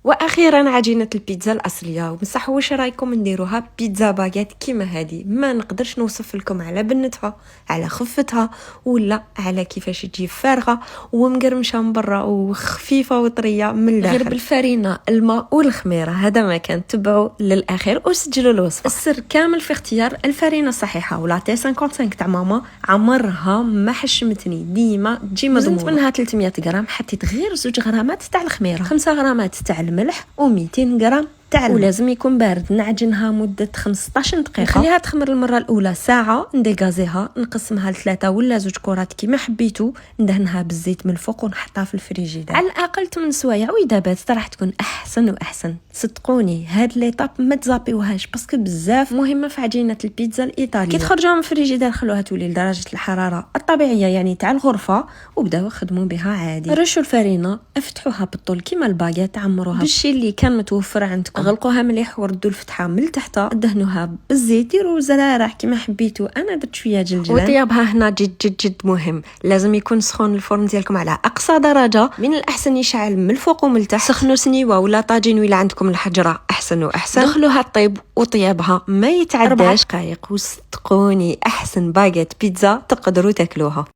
واخيرا عجينه البيتزا الاصليه. وبصح واش رايكم نديروها بيتزا باغيت كيما هذه؟ ما نقدرش نوصف لكم على بنتها، على خفتها، ولا على كيفاش تجي فارغه ومقرمشه من برا وخفيفه وطريه من الداخل، غير بالفرينه، الماء والخميره. هذا ما كان، تبعوا للاخير وسجلوا الوصفه. السر كامل في اختيار الفرينه الصحيحه. ولا تي 55 تاع ماما عمرها ما حشمتني، ديما تجي مضمونه. وزنت منها 300 غرام، حطيت غير 2 غرامات تاع الخميره، 5 غرامات تاع الملح و200 غرام تاع الماء. ولازم يكون بارد. نعجنها مده 15 دقيقه، نخليها تخمر المره الاولى ساعه، نديغازيها، نقسمها ل3 ولا 2 كرات كيما حبيتو، ندهنها بالزيت من الفوق ونحطها في الفريجيدير على الاقل 8 سوايع. واذا بات راح تكون احسن واحسن. صدقوني هاد ليطاب ما تزابيوهاش باسكو بزاف مهمه في عجينه البيتزا الايطاليه. كي تخرجوها من الفريجيدير خلوها تولي لدرجه الحراره الطبيعيه يعني تاع الغرفه، وبداو خدموا بها عادي. رشوا الفرينه، افتحوها بالطول كيما الباغيت، عمروها بالشي اللي كان متوفر عندكم، غلقوها مليح وردوا الفتحه من التحت، دهنوها بالزيت، ديروا زرارح كيما حبيتو. انا درت شويه جلجلان. وطيابها هنا جد جد جد مهم، لازم يكون سخون الفرن ديالكم على اقصى درجه. من الاحسن يشعل من الفوق ومن التحت. سخنوا سنيوه ولا طاجين ولا عندكم الحجره احسن واحسن. دخلوها طيب وطيابها ما يتعداش 4 دقائق، وصدقوني احسن باغيت بيتزا تقدروا تاكلوها.